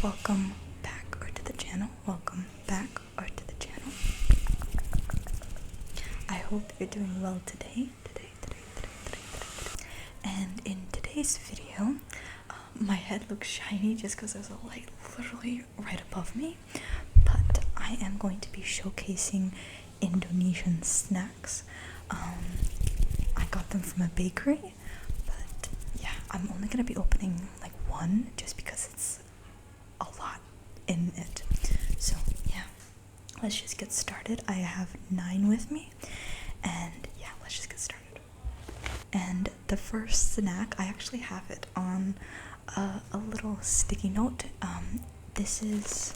welcome back or to the channel. Welcome back or to the channel. I hope you're doing well today. And in today's video, my head looks shiny just because there's a light literally right above me. But I am going to be showcasing Indonesian snacks. I got them from a bakery, but yeah, I'm only gonna be opening like one just because it's a lot in it. So yeah, let's just get started. I have 9 with me, and yeah, let's just get started. And the first snack, I actually have it on a little sticky note. This is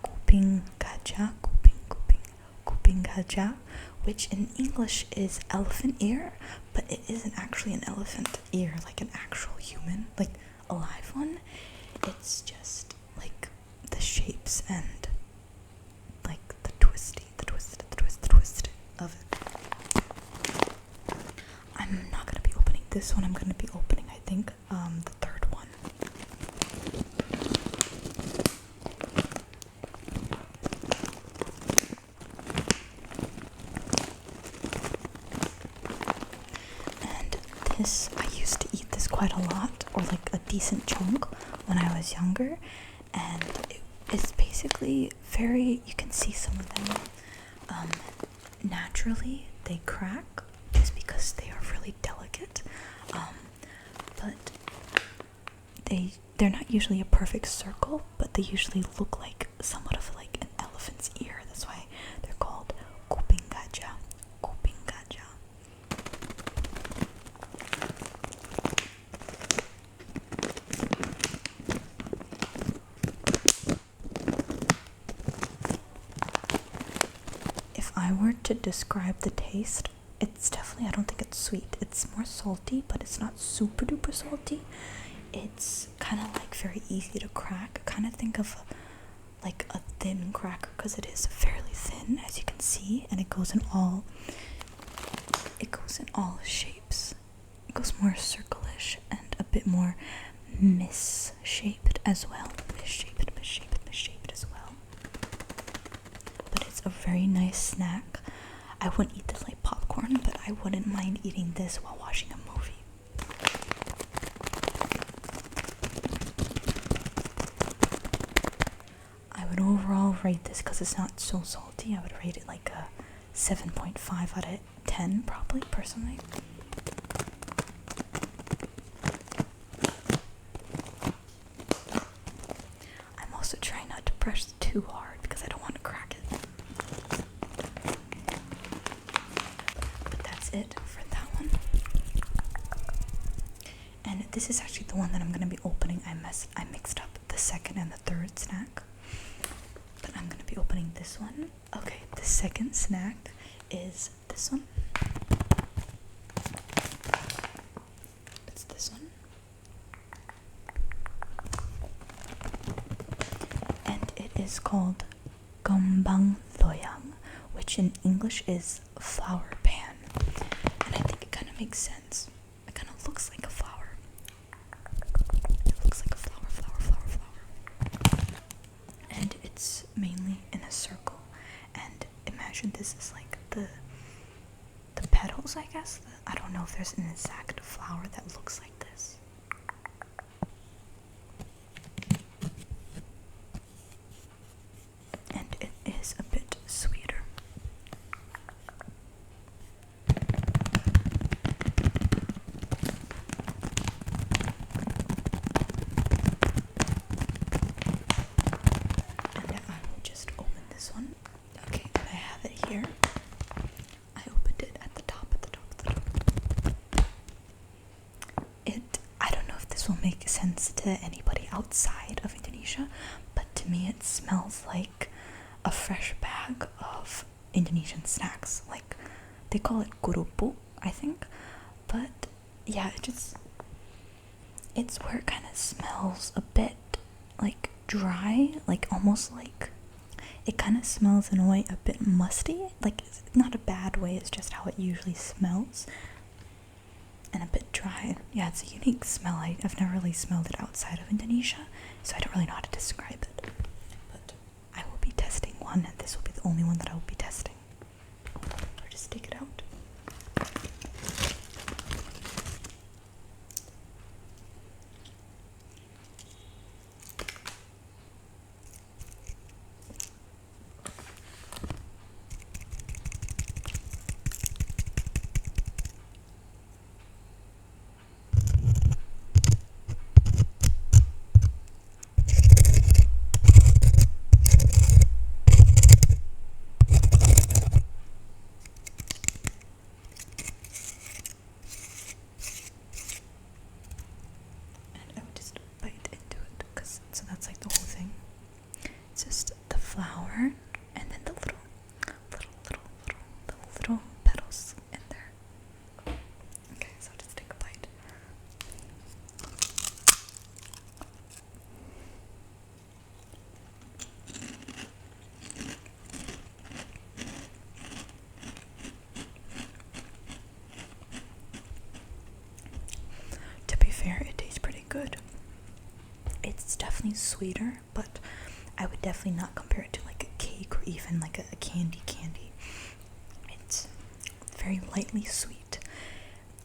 kuping gajah, which in English is elephant ear, but it isn't actually an elephant ear, like an actual human, like a live one. It's just like the shapes and like the twist of it. I'm not gonna be opening this one. I'm gonna be opening, I think, the third one. And this, I used to eat this quite a lot, or like a decent chunk when I was younger, and it's basically very, you can see some of them naturally they crack just because they are really delicate, but they're not usually a perfect circle, but they usually look like somewhat of like an elephant's ear. That's why they're called kuping gajah. If I were to describe the taste, it's definitely, I don't think it's sweet. It's more salty, but it's not super duper salty. It's kind of like very easy to crack. Kind of think of like a thin cracker, because it is fairly thin, as you can see, and it goes in all shapes. It goes more circle-ish and a bit more misshaped as well. Misshaped as well. But it's a very nice snack. I wouldn't eat this like popcorn, but I wouldn't mind eating this while watching a movie. I would overall rate this, because it's not so salty, I would rate it like a 7.5 out of 10 probably, personally. I'm also trying not to press too hard because I don't want to crack it. But that's it for that one. And this is actually the one that I'm going to be opening. I mixed up the second and the third snack, but I'm going to be opening this one. Okay, the second snack is this one. It's this one. And it is called gombang loyang, which in English is flower pan. And I think it kind of makes sense. It kind of looks like a flower. It looks like a flower. And it's mainly in a circle. And imagine this is like the petals, I guess. I don't know if there's an exact flower that looks like this. And it is a bit sweeter. And I will just open this one. Okay, I have it here. I opened it at the top. I don't know if this will make sense to anybody outside of Indonesia, but to me it smells like a fresh bag of Indonesian snacks. Like, they call it kurupu, I think. But yeah, it's where it kind of smells a bit like dry, like almost like, it kind of smells in a way a bit musty. Like, it's not a bad way, it's just how it usually smells. and a bit dry. Yeah, it's a unique smell. I've never really smelled it outside of Indonesia, so I don't really know how to describe it. But I will be testing one, and this will be the only one that I will be testing. Or just take it out. So that's like the whole thing. It's just the flower and then the little petals in there. Okay, so I'll just take a bite. To be fair, it tastes pretty good. It's definitely sweeter, but I would definitely not compare it to like a cake or even like a candy. It's very lightly sweet.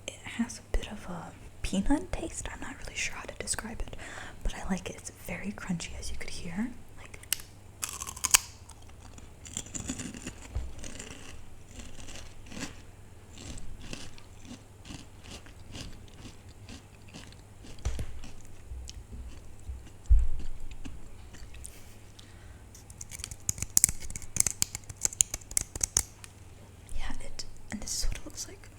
It has a bit of a peanut taste. I'm not really sure how to describe it, but I like it. It's very crunchy, as you could hear. Like, and this is what it looks like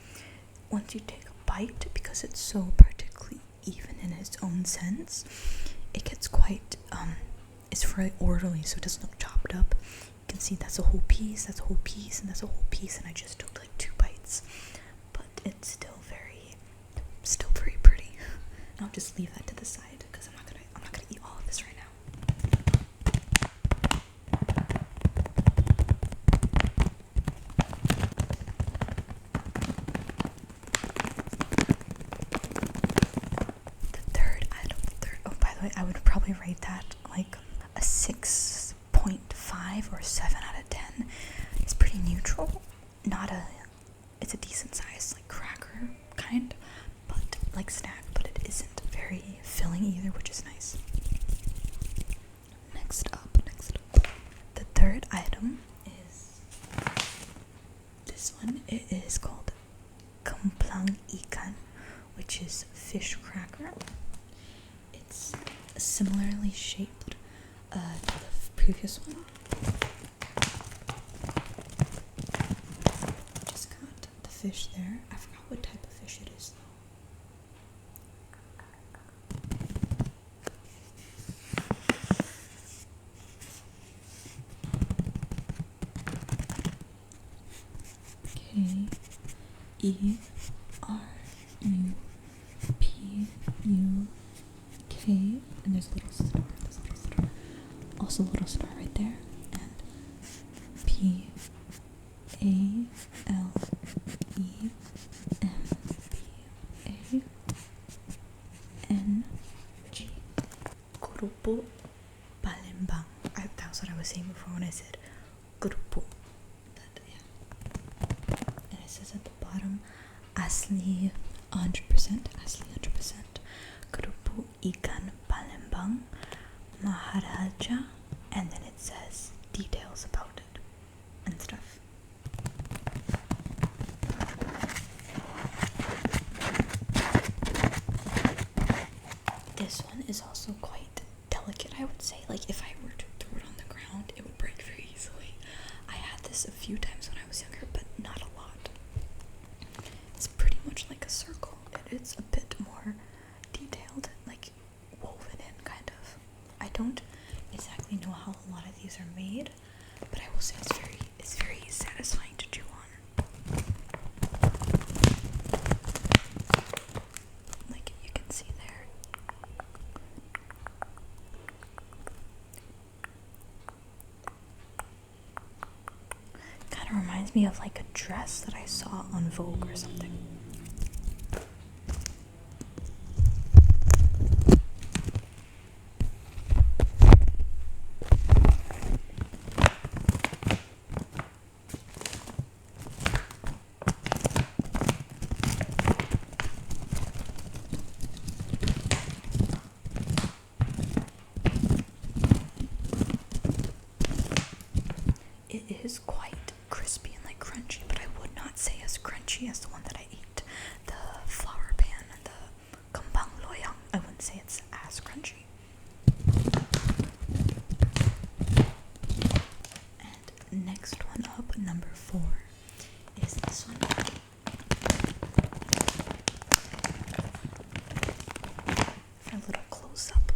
once you take a bite, because it's so particularly even in its own sense. It gets quite it's very orderly, so it doesn't look chopped up. You can see that's a whole piece, that's a whole piece, and that's a whole piece, and I just took like 2 bites, but it's still very pretty. And I'll just leave that to the side because I'm not gonna eat all of this right now. I would probably rate that like a 6.5 or 7 out of 10. It's pretty neutral. It's a decent size like cracker kind, but like snack, but it isn't very filling either, which is nice. Next up, the third item is this one. It is called Kemplang Ikan, which is fish cracker. It's similarly shaped to the previous one. Just got the fish there. I forgot what type of fish it is though. K-E-R-U-P-U-K, and there's a little star. Also a little star right there, and P-A-L-E-M-B-A-N-G. Grupo Palembang. That was what I was saying before when I said Grupo. And it says at the bottom, Asli 100%, Grupo Ikan Palembang, Maharaja, and then it says details about it and stuff. This one is also quite delicate, I would say. Like, if I were to throw it on the ground, it would break very easily. I had this a few times when I was younger, but not a lot. It's pretty much like a circle. It's a bit more detailed, like woven in, kind of. I don't exactly know how a lot of these are made, but I will say it's very satisfying to chew on. Like you can see there. Kind of reminds me of like a dress that I saw on Vogue or something. the one that I ate. The flour pan and the kembang loyang. I wouldn't say it's as crunchy. And next one up, number 4, is this one. For a little close up.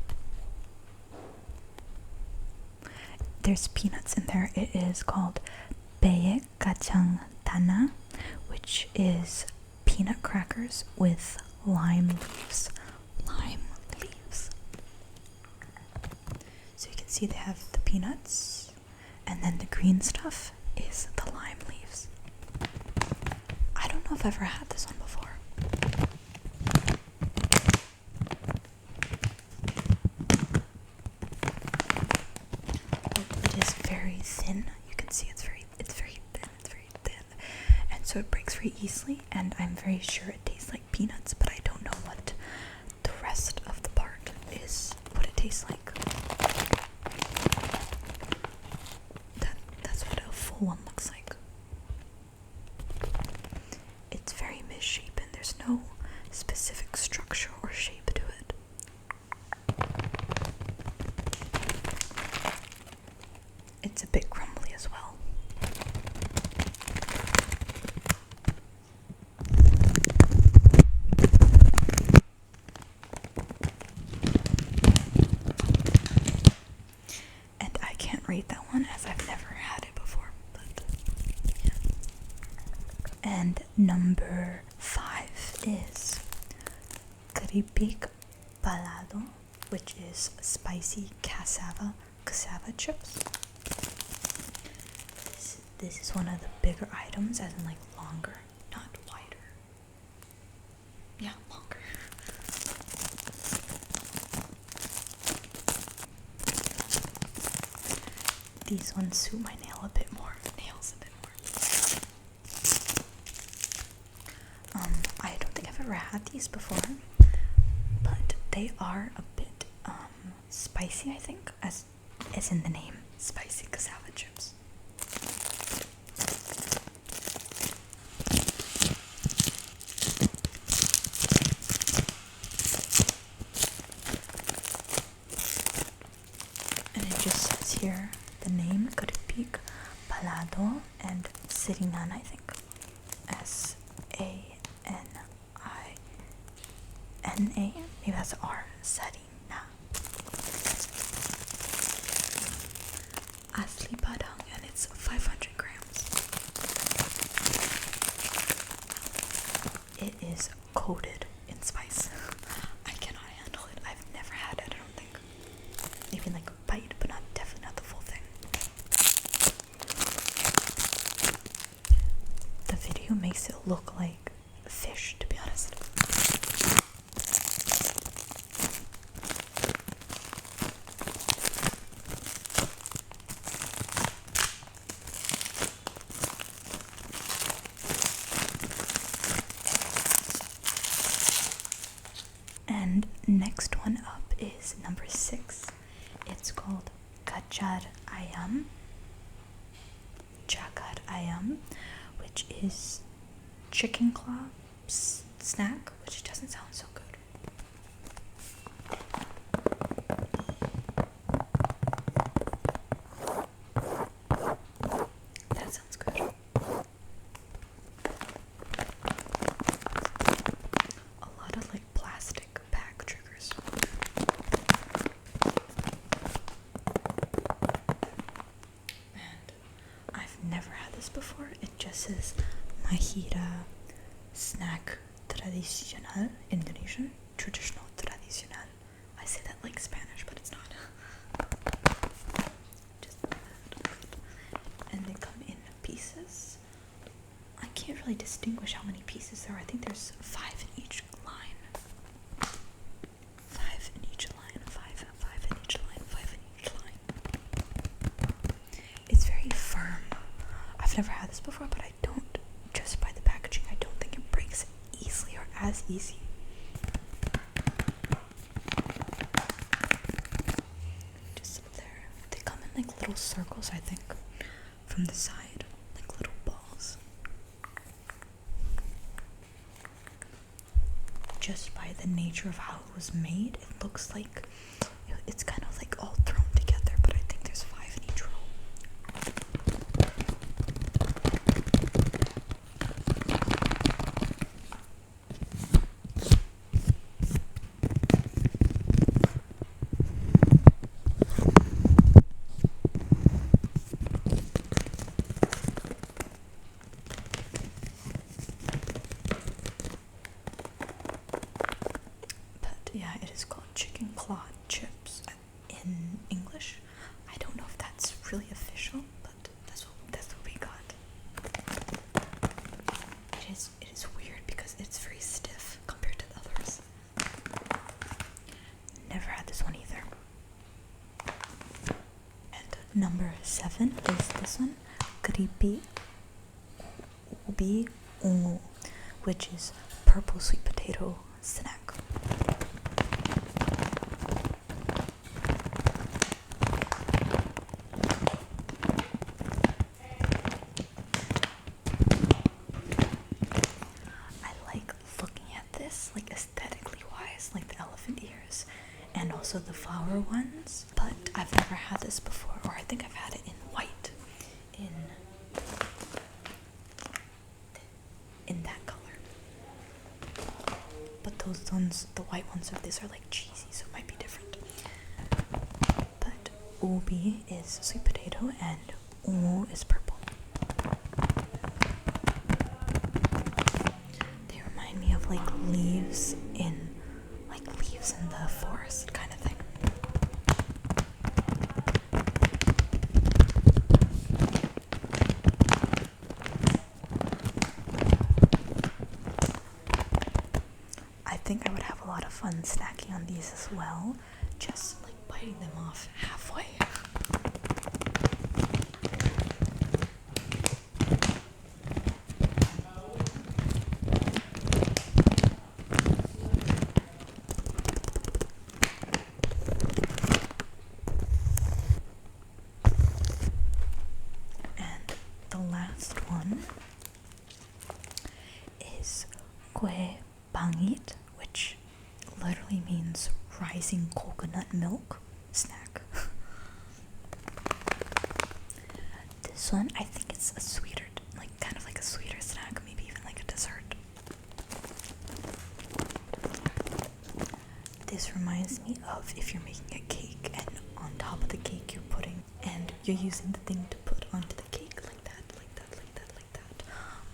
There's peanuts in there. It is called Bae Kacang Tanah, which is peanut crackers with lime leaves. Lime leaves. So you can see they have the peanuts, and then the green stuff is the lime leaves. I don't know if I've ever had this one before. It is very thin. You can see it's very thin. And so it breaks very easily, and I'm very sure it tastes like peanuts, but I don't know what the rest of the part is, what it tastes like. That's what a full one looks like. It's very misshapen. There's no specific structure or shape to it. It's a bit crumbly as well. And I can't rate that one as I've never had it before, but yeah. And number 5 is keripik balado, which is spicy cassava chips. This is one of the bigger items, as in like longer, not wider. Yeah, longer. These ones suit my nails a bit more. I don't think I've ever had these before, but they are a bit spicy, I think, as in the name, spicy cassava chips. And it just says here the name, keripik balado, and Siringan, I think, SANINA. Maybe that's R. Sarina. Asli Padang, and it's 500 grams. It is coated in spice. I cannot handle it. I've never had it, I don't think. Maybe like a bite, but definitely not the full thing. The video makes it look like fish, to be honest. And next one up is number 6. It's called Jagar ayam, which is chicken claw snack, which doesn't sound so good. That sounds good. A lot of like plastic bag triggers. And I've never had this before. It just says Mahira snack tradicional, Indonesian, traditional tradicional. I say that like Spanish, but it's not. Just like that. And they come in pieces. I can't really distinguish how many pieces there are. I think there's 5 in each line. 5 in each line. 5 in each line. 5 in each line. It's very firm. I've never had this before, but I don't, just by the packaging, I don't think it breaks easily or as easy. Just there. They come in like little circles, I think, from the side, like little balls. just by the nature of how it was made, it looks like it's kind of like all thrown together, but I think there's 5 in each row. But yeah, it is called chicken claw chips in English. I don't know if that's really official, but that's what we got. It is weird because it's very stiff compared to the others. Never had this one either. And number 7 is this one, creepy ubi ungu, which is purple sweet potato snack. I like looking at this, like aesthetically wise, like the elephant ears and also the flower ones, but I've never had this before, or I think I've had it in white, in that color. But those ones, the white ones of this are like cheesy, so it might be different. But ubi is sweet potato and ungu is purple. They remind me of like leaves in the forest kind of thing. I think I would have a lot of fun snacking on these as well, just like biting them off halfway. And the last one is kue pangit, which literally means rising coconut milk snack. This one, I think it's a sweeter, like kind of like a sweeter snack, maybe even like a dessert. This reminds me of if you're making a cake and on top of the cake you're using the thing to put onto the cake like that,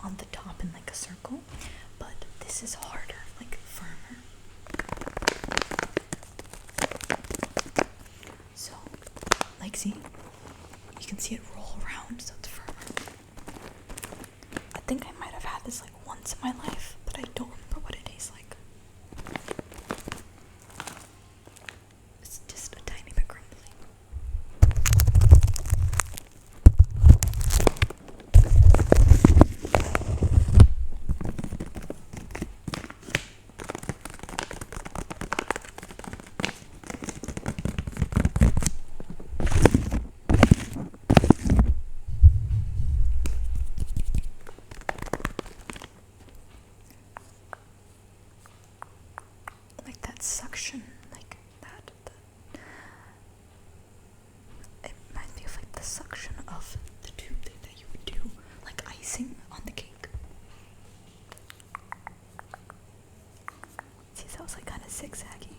on the top in like a circle, but this is harder, like firmer. So, like, see, you can see it roll around, so it's firmer. I think I might have had this like once in my life, but I don't remember what it tastes like. It's just a tiny bit crumbly. Like that suction, like that. It reminds me of like the suction of the tube thing that you would do, like icing on the cake. See, that was like kind of zigzaggy.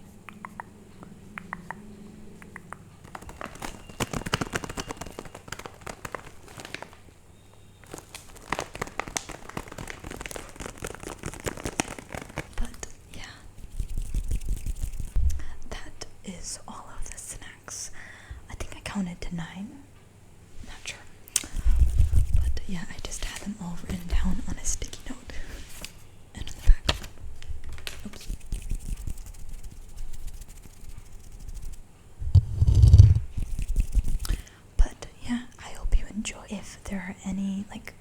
But yeah, that is all of the snacks. I think I counted to 9. Not sure. But yeah, I just had them all written down on a sticky note and on the back. Oops. But yeah, I hope you enjoy. If there are any, like,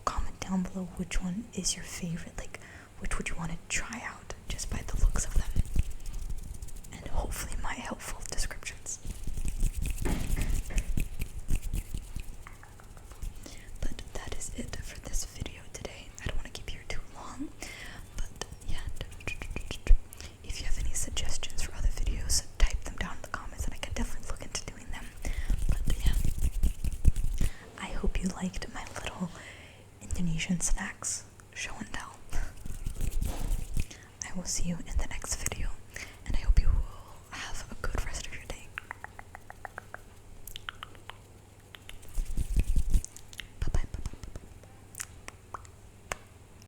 comment down below which one is your favorite, like which would you want to try out just by the looks of them, and hopefully my helpful descriptions. But that is it for this video today. I don't want to keep you too long, but yeah, Indonesian snacks show and tell. I will see you in the